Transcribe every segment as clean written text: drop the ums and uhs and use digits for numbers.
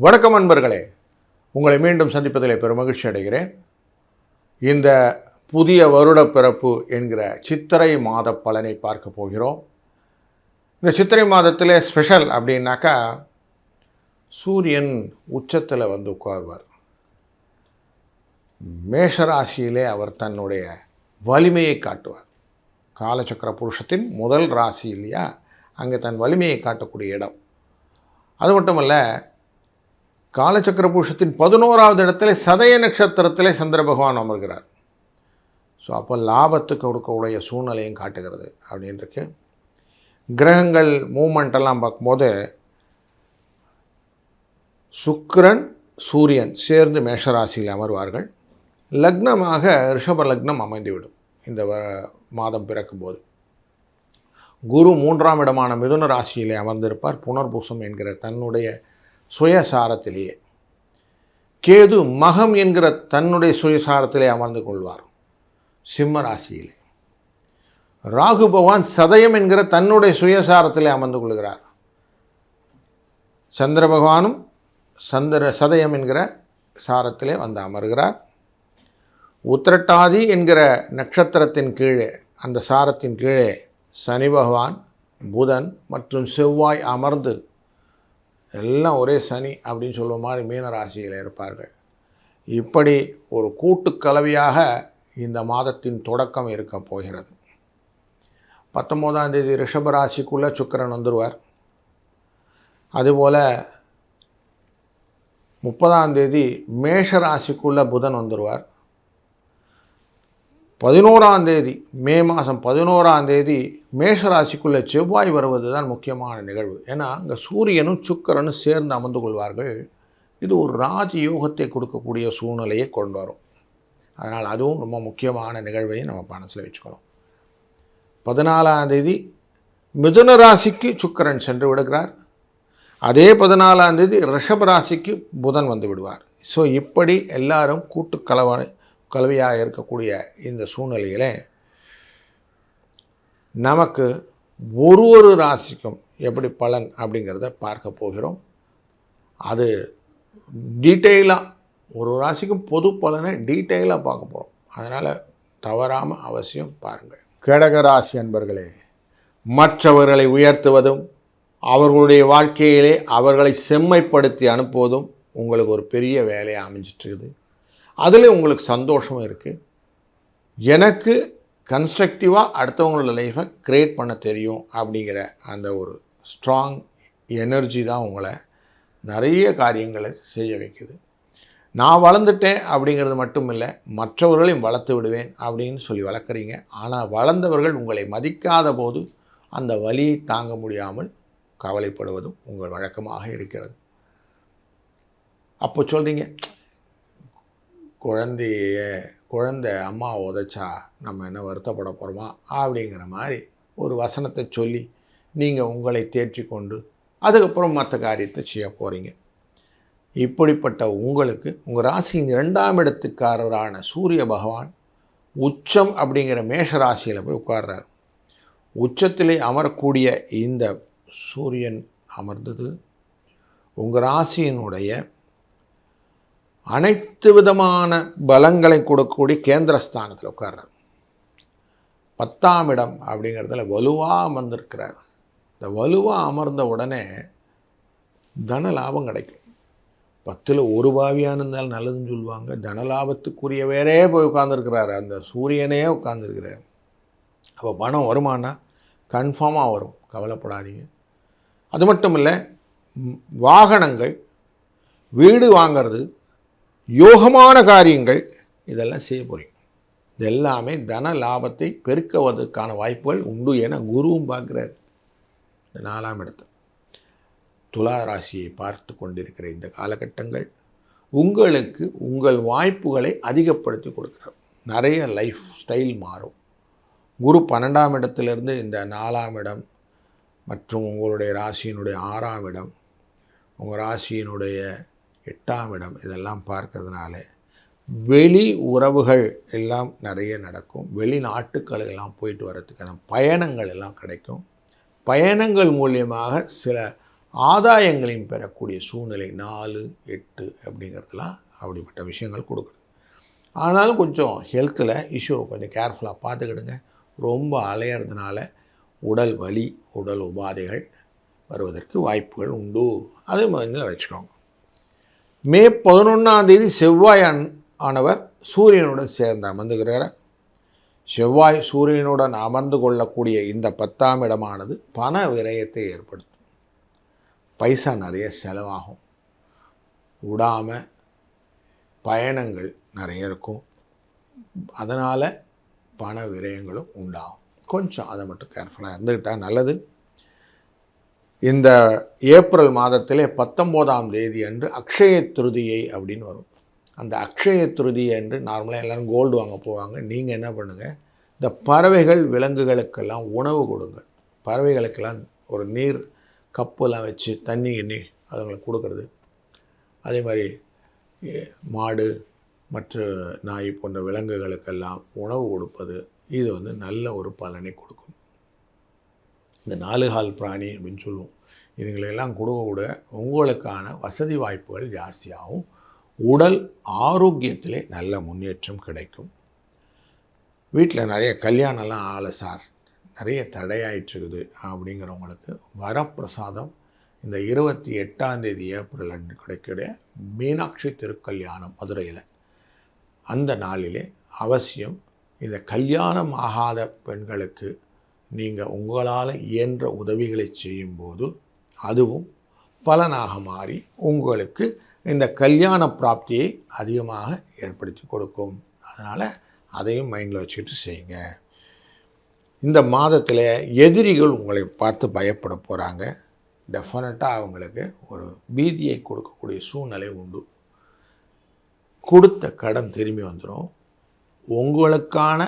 வணக்கம் அன்பர்களே, உங்களை மீண்டும் சந்திப்பதில் பெருமகிழ்ச்சி அடைகிறேன். இந்த புதிய வருட பிறப்பு என்கிற சித்திரை மாத பலனை பார்க்க போகிறோம். இந்த சித்திரை மாதத்தில் ஸ்பெஷல் அப்படின்னாக்கா சூரியன் உச்சத்தில் வந்து உட்கார்வார். மேஷராசியிலே அவர் தன்னுடைய வலிமையை காட்டுவார். காலச்சக்கர புருஷத்தின் முதல் ராசி இல்லையா, அங்கே தன் வலிமையை காட்டக்கூடிய இடம். அது மட்டுமல்ல, காலச்சக்கர புருஷத்தின் 11வது இடத்துல சதய நட்சத்திரத்திலே சந்திர பகவான் அமர்கிறார். ஸோ அப்போ லாபத்துக்கு கொடுக்கக்கூடிய சூழ்நிலையும் காட்டுகிறது அப்படின்ருக்கு. கிரகங்கள் மூமெண்டெல்லாம் பார்க்கும்போது சுக்கிரன் சூரியன் சேர்ந்து மேஷராசியில் அமர்வார்கள். லக்னமாக ரிஷப லக்னம் அமைந்துவிடும் இந்த மாதம் பிறக்கும்போது. குரு 3ஆம் இடமான மிதுன ராசியிலே அமர்ந்திருப்பார் புனர்பூசம் என்கிற தன்னுடைய சுயசாரத்திலேயே. கேது மகம் என்கிற தன்னுடைய சுயசாரத்திலே அமர்ந்து கொள்வார் சிம்ம ராசியிலே. ராகு பகவான் சதயம் என்கிற தன்னுடைய சுயசாரத்திலே அமர்ந்து கொள்கிறார். சந்திர பகவானும் சதயம் என்கிற சாரத்திலே வந்து அமர்கிறார். உத்திரட்டாதி என்கிற நட்சத்திரத்தின் கீழே, அந்த சாரத்தின் கீழே சனி பகவான், புதன் மற்றும் செவ்வாய் அமர்ந்து, எல்லாம் ஒரே சனி அப்படின்னு சொல்லுவ மாதிரி மீன ராசியில் இருப்பார்கள். இப்படி ஒரு கூட்டுக்கலவையாக இந்த மாதத்தின் தொடக்கம் இருக்க போகிறது. 19ஆம் தேதி ரிஷப ராசிக்குள்ளே சுக்கிரன் வந்துடுவார். அதுபோல் 30ஆம் தேதி மேஷ ராசிக்குள்ளே புதன் வந்துடுவார். 11ஆம் தேதி மே மாதம் 11ஆம் தேதி மேஷராசிக்குள்ளே செவ்வாய் வருவது தான் முக்கியமான நிகழ்வு. ஏன்னா அங்கே சூரியனும் சுக்கிரனும் சேர்ந்து அமர்ந்து கொள்வார்கள். இது ஒரு ராஜயோகத்தை கொடுக்கக்கூடிய சூழ்நிலையை கொண்டு வரும். அதனால் அதுவும் ரொம்ப முக்கியமான நிகழ்வையும் நம்ம மனசில் வச்சுக்கணும். 14ஆம் தேதி மிதுன ராசிக்கு சுக்கிரன் சென்று விடுகிறார். அதே 14ஆம் தேதி ரிஷப ராசிக்கு புதன் வந்து விடுவார். ஸோ இப்படி எல்லாரும் கலவையாக இருக்கக்கூடிய இந்த சூழ்நிலையில் நமக்கு ஒரு ராசிக்கும் எப்படி பலன் அப்படிங்கிறத பார்க்க போகிறோம். அது டீட்டெயிலாக ஒரு ராசிக்கும் பொது பலனை டீட்டெயிலாக பார்க்க போகிறோம். அதனால் தவறாமல் அவசியம் பாருங்கள். கடகராசி அன்பர்களே, மற்றவர்களை உயர்த்துவதும் அவர்களுடைய வாழ்க்கையிலே அவர்களை செம்மைப்படுத்தி அனுப்புவதும் உங்களுக்கு ஒரு பெரிய வேலையாக அமைஞ்சிட்ருக்குது. அதில் உங்களுக்கு சந்தோஷமும் இருக்குது. எனக்கு கன்ஸ்ட்ரக்டிவாக அடுத்தவங்களோட லைஃப்பை க்ரியேட் பண்ண தெரியும் அப்படிங்கிற அந்த ஒரு ஸ்ட்ராங் எனர்ஜி தான் உங்களை நிறைய காரியங்களை செய்ய வைக்குது. நான் வளர்ந்துட்டேன் அப்படிங்கிறது மட்டும் இல்லை, மற்றவர்களையும் வளர்த்து விடுவேன் அப்படின்னு சொல்லி வளர்க்குறீங்க. ஆனால் வளர்ந்தவர்கள் உங்களை மதிக்காத போது அந்த வலியை தாங்க முடியாமல் கவலைப்படுவதும் உங்கள் வழக்கமாக இருக்கிறது. அப்போ சொல்கிறீங்க, குழந்தை அம்மா உதைச்சா நம்ம என்ன வருத்தப்பட போகிறோமா அப்படிங்கிற மாதிரி ஒரு வசனத்தை சொல்லி நீங்கள் உங்களை தேற்றி கொண்டு அதுக்கப்புறம் மற்ற காரியத்தை செய்ய போகிறீங்க. இப்படிப்பட்ட உங்களுக்கு உங்கள் ராசியின் 2ஆம் இடத்துக்காரரான சூரிய பகவான் உச்சம் அப்படிங்கிற மேஷ ராசியில் போய் உட்கார்றார். உச்சத்திலே அமரக்கூடிய இந்த சூரியன் அமர்ந்தது உங்கள் ராசியினுடைய அனைத்து விதமான பலங்களை கொடுக்கக்கூடிய கேந்திரஸ்தானத்தில் உட்கார்றார். 10ஆம் இடம் அப்படிங்கிறதுல வலுவாக அமர்ந்திருக்கிறார். இந்த வலுவாக அமர்ந்த உடனே தன லாபம் கிடைக்கும். 10ல் ஒரு பாவியாக இருந்தாலும் நல்லதுன்னு சொல்லுவாங்க. தன லாபத்துக்குரிய வேறே போய் உட்காந்துருக்கிறார், அந்த சூரியனே உட்காந்துருக்கிறார். அப்போ பணம் வருமானா கன்ஃபார்மாக வரும், கவலைப்படாதீங்க. அது மட்டும் இல்லை, வாகனங்கள், வீடு வாங்கிறது, யோகமான காரியங்கள் இதெல்லாம் செய்ய போகிறீங்க. இது எல்லாமே தன லாபத்தை பெருக்குவதற்கான வாய்ப்புகள் உண்டு. என குருவும் பார்க்குறார் 4ஆம் இடத்தை. துலா ராசியை பார்த்து கொண்டிருக்கிற இந்த காலகட்டங்கள் உங்களுக்கு உங்கள் வாய்ப்புகளை அதிகப்படுத்தி கொடுக்குறார். நிறைய லைஃப் ஸ்டைல் மாறும். குரு 12ஆம் இடத்திலிருந்து இந்த 4ஆம் இடம் மற்றும் உங்களுடைய ராசியினுடைய 6ஆம் இடம், உங்கள் ராசியினுடைய 8ஆம் இடம் இதெல்லாம் பார்க்கறதுனால வெளி உறவுகள் எல்லாம் நிறைய நடக்கும். வெளிநாட்டுக்களெல்லாம் போயிட்டு வர்றதுக்கான பயணங்கள் எல்லாம் கிடைக்கும். பயணங்கள் மூலியமாக சில ஆதாயங்களையும் பெறக்கூடிய சூழ்நிலை 4, 8 அப்படிங்கிறதுலாம் அப்படிப்பட்ட விஷயங்கள் கொடுக்குது. ஆனாலும் கொஞ்சம் ஹெல்த்தில் இஷ்யூவை கொஞ்சம் கேர்ஃபுல்லாக பார்த்துக்கிடுங்க. ரொம்ப அலையிறதுனால உடல் வலி, உடல் உபாதைகள் வருவதற்கு வாய்ப்புகள் உண்டு. அதே மாதிரி வச்சுக்கோங்க. மே 11 செவ்வாய் ஆனவர் சூரியனுடன் சேர்ந்து அமர்ந்துகிறார். செவ்வாய் சூரியனுடன் அமர்ந்து கொள்ளக்கூடிய இந்த 10ஆம் இடமானது பண விரயத்தை ஏற்படுத்தும். பைசா நிறைய செலவாகும். விடாமல் பயணங்கள் நிறைய இருக்கும். அதனால் பண விரயங்களும் உண்டாகும். கொஞ்சம் அதை மட்டும் கேர்ஃபுல்லாக இருந்துக்கிட்டால் நல்லது. இந்த ஏப்ரல் மாதத்திலே 19ஆம் தேதி அன்று அக்ஷய திருதியை அப்படின்னு வரும். அந்த அக்ஷய திருதியை அன்று நார்மலாக எல்லோரும் கோல்டு வாங்க போவாங்க. நீங்கள் என்ன பண்ணுங்கள், இந்த பறவைகள் விலங்குகளுக்கெல்லாம் உணவு கொடுங்க. பறவைகளுக்கெல்லாம் ஒரு நீர் கப்பெல்லாம் வச்சு தண்ணி அதுங்களுக்கு கொடுக்கறது. அதே மாதிரி மாடு மற்ற நாய் போன்ற விலங்குகளுக்கெல்லாம் உணவு கொடுப்பது, இது நல்ல ஒரு பலனை கொடுக்கும். இந்த 4 கால் பிராணி அப்படின்னு சொல்லுவோம். இதுங்களெல்லாம் கொடுக்க உங்களுக்கான வசதி வாய்ப்புகள் ஜாஸ்தியாகும். உடல் ஆரோக்கியத்திலே நல்ல முன்னேற்றம் கிடைக்கும். வீட்டில் நிறைய கல்யாணம்லாம் ஆகலை சார், நிறைய தடையாயிட்டுருக்குது அப்படிங்கிறவங்களுக்கு வரப்பிரசாதம் இந்த 28ஆம் தேதி ஏப்ரல் அன்று கிடைக்கிற மீனாட்சி திருக்கல்யாணம் மதுரையில். அந்த நாளிலே அவசியம் இந்த கல்யாணம் ஆகாத பெண்களுக்கு நீங்கள் உங்களால் இயன்ற உதவிகளை செய்யும்போது அதுவும் பலனாக மாறி உங்களுக்கு இந்த கல்யாண பிராப்தியை அதிகமாக ஏற்படுத்தி கொடுக்கும். அதனால் அதையும் மைண்டில் வச்சுக்கிட்டு செய்யுங்க. இந்த மாதத்தில் எதிரிகள் உங்களை பார்த்து பயப்பட போகிறாங்க. டெஃபினட்டாக அவங்களுக்கு ஒரு பீதியை கொடுக்கக்கூடிய சூழ்நிலை உண்டு. கொடுத்த கடன் திரும்பி வந்துடும். உங்களுக்கான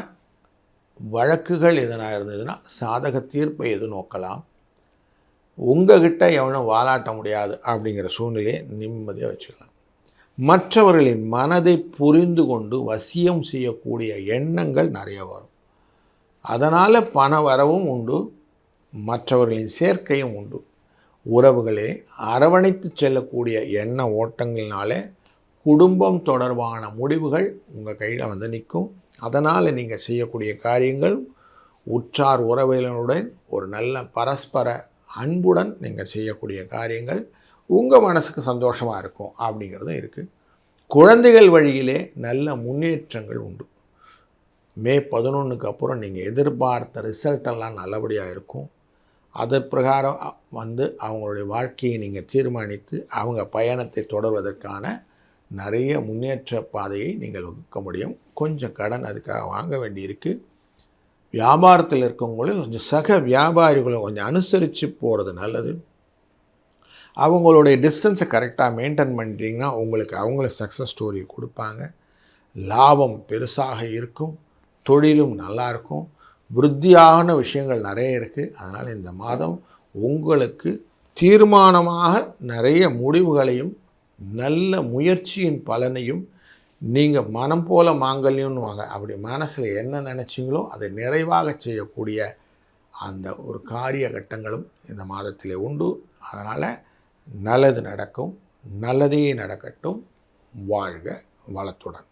வழக்குகள் எதனா இருந்ததுன்னா சாதக தீர்ப்பை எதிர்நோக்கலாம். உங்ககிட்ட எவனும் வாலாட்ட முடியாது அப்படிங்கிற சூழ்நிலையை நிம்மதியாக வச்சுக்கலாம். மற்றவர்களின் மனதை புரிந்து கொண்டு வசியம் செய்யக்கூடிய எண்ணங்கள் நிறைய வரும். அதனால் பண வரவும் உண்டு, மற்றவர்களின் சேர்க்கையும் உண்டு. உறவுகளே அரவணைத்து செல்லக்கூடிய எண்ண ஓட்டங்கள்னாலே குடும்பம் தொடர்பான முடிவுகள் உங்கள் கையில் நிற்கும். அதனால் நீங்கள் செய்யக்கூடிய காரியங்கள் உற்றார் உறவினருடன் ஒரு நல்ல பரஸ்பர அன்புடன் நீங்கள் செய்யக்கூடிய காரியங்கள் உங்கள் மனசுக்கு சந்தோஷமாக இருக்கும் அப்படிங்கிறதும் இருக்குது. குழந்தைகள் வழியிலே நல்ல முன்னேற்றங்கள் உண்டு. மே 11க்கு அப்புறம் நீங்கள் எதிர்பார்த்த ரிசல்ட்டெல்லாம் நல்லபடியாக இருக்கும். அதன் பிரகாரம் அவங்களுடைய வாழ்க்கையை நீங்கள் தீர்மானித்து அவங்க பயணத்தை தொடர்வதற்கான நிறைய முன்னேற்ற பாதையை நீங்கள் வகுக்க முடியும். கொஞ்சம் கடன் அதுக்காக வாங்க வேண்டியிருக்கு. வியாபாரத்தில் இருக்கவங்களும் கொஞ்சம் சக வியாபாரிகளும் கொஞ்சம் அனுசரித்து போகிறது நல்லது. அவங்களுடைய டிஸ்டன்ஸை கரெக்டாக மெயின்டைன் பண்ணிட்டீங்கன்னா உங்களுக்கு அவங்கள சக்ஸஸ் ஸ்டோரியை கொடுப்பாங்க. லாபம் பெருசாக இருக்கும். தொழிலும் நல்லாயிருக்கும். விருத்தியான விஷயங்கள் நிறைய இருக்குது. அதனால் இந்த மாதம் உங்களுக்கு தீர்மானமாக நிறைய முடிவுகளையும் நல்ல முயற்சியின் பலனையும் நீங்கள் மனம் போல மாங்கல்யம்னு வாங்க, அப்படி மனசில் என்ன நினச்சிங்களோ அதை நிறைவாக செய்யக்கூடிய அந்த ஒரு காரிய கட்டங்களும் இந்த மாதத்திலே உண்டு. அதனால் நல்லது நடக்கும். நல்லதே நடக்கட்டும். வாழ்க வளத்துடன்.